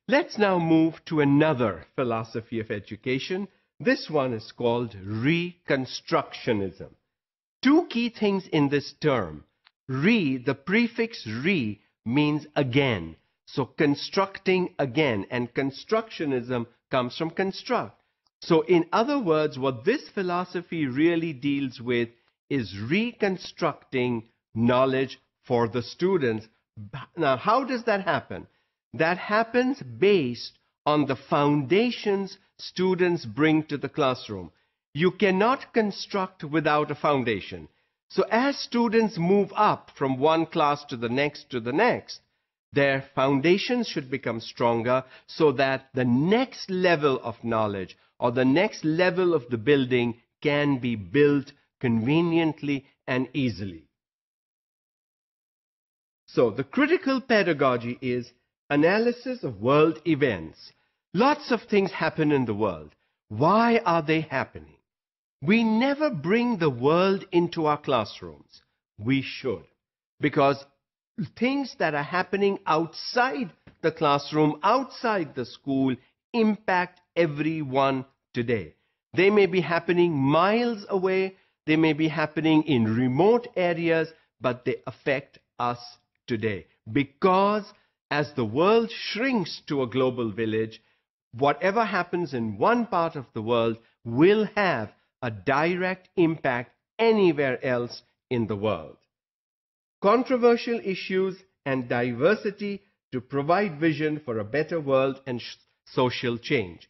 Let's now move to another philosophy of education. This one is called Reconstructionism. Two key things in this term. The prefix re means again. So constructing again, and constructionism comes from construct. So in other words, what this philosophy really deals with is reconstructing knowledge for the students. Now, how does that happen? That happens based on the foundations students bring to the classroom. You cannot construct without a foundation. So as students move up from one class to the next, their foundations should become stronger so that the next level of knowledge or the next level of the building can be built conveniently and easily. So the critical pedagogy is analysis of world events. Lots of things happen in the world. Why are they happening? We never bring the world into our classrooms. We should. Because things that are happening outside the classroom, outside the school, impact everyone today. They may be happening miles away. They may be happening in remote areas, but they affect us today. Because as the world shrinks to a global village, whatever happens in one part of the world will have a direct impact anywhere else in the world. Controversial issues and diversity to provide vision for a better world and social change.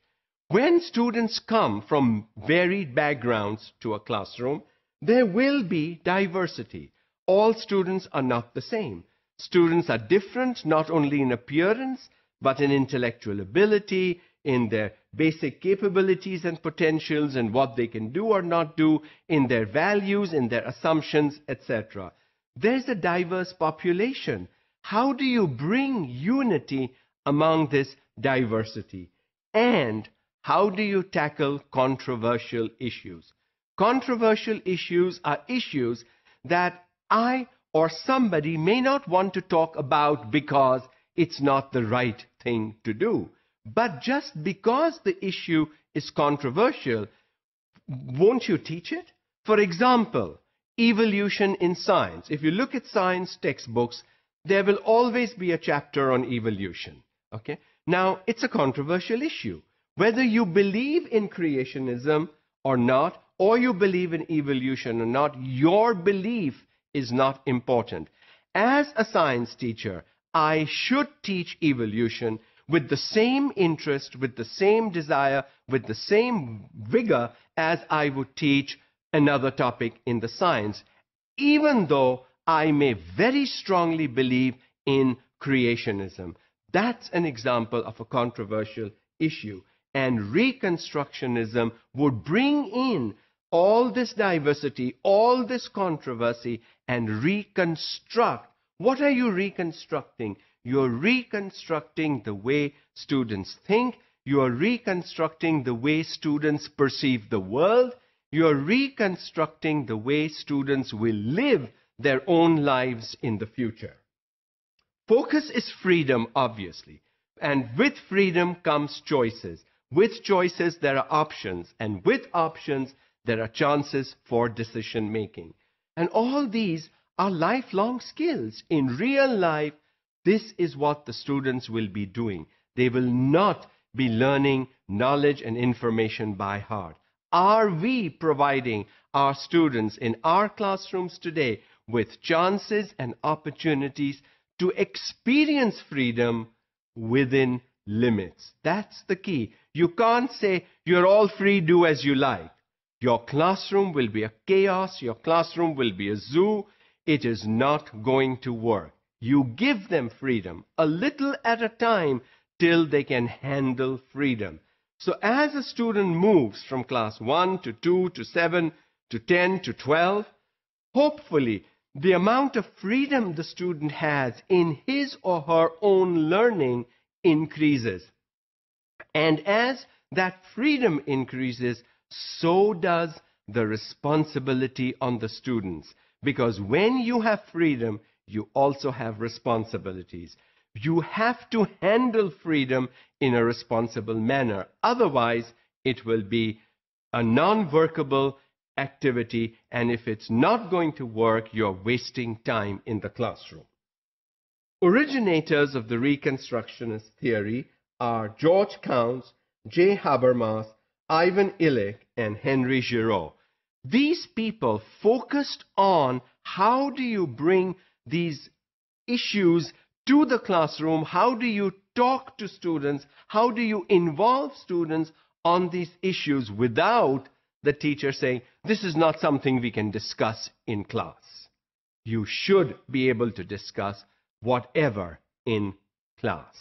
When students come from varied backgrounds to a classroom, there will be diversity. All students are not the same. Students are different not only in appearance, but in intellectual ability, in their basic capabilities and potentials, and what they can do or not do, in their values, in their assumptions, etc. There's a diverse population. How do you bring unity among this diversity? And how do you tackle controversial issues? Controversial issues are issues that I or somebody may not want to talk about because it's not the right thing to do. But just because the issue is controversial, won't you teach it? For example, evolution in science. If you look at science textbooks, there will always be a chapter on evolution. Okay? Now, it's a controversial issue. Whether you believe in creationism or not, or you believe in evolution or not, your belief is not important. As a science teacher, I should teach evolution with the same interest, with the same desire, with the same vigor as I would teach another topic in the science, even though I may very strongly believe in creationism. That's an example of a controversial issue. And Reconstructionism would bring in all this diversity, all this controversy, and reconstruct. What are you reconstructing? You're reconstructing the way students think. You're reconstructing the way students perceive the world. You're reconstructing the way students will live their own lives in the future. Focus is freedom, obviously. And with freedom comes choices. With choices, there are options. And with options, there are chances for decision making. And all these are lifelong skills. In real life, this is what the students will be doing. They will not be learning knowledge and information by heart. Are we providing our students in our classrooms today with chances and opportunities to experience freedom within limits? That's the key. You can't say, you're all free, do as you like. Your classroom will be a chaos. Your classroom will be a zoo. It is not going to work. You give them freedom, a little at a time, till they can handle freedom. So as a student moves from class 1 to 2 to 7 to 10 to 12, hopefully the amount of freedom the student has in his or her own learning increases. And as that freedom increases, so does the responsibility on the students. Because when you have freedom, you also have responsibilities. You have to handle freedom in a responsible manner. Otherwise, it will be a non-workable activity, and if it's not going to work, you're wasting time in the classroom. Originators of the Reconstructionist theory are George Counts, J. Habermas, Ivan Illich, and Henry Giraud. These people focused on how do you bring these issues to the classroom, how do you talk to students, how do you involve students on these issues without the teacher saying, this is not something we can discuss in class. You should be able to discuss whatever in class.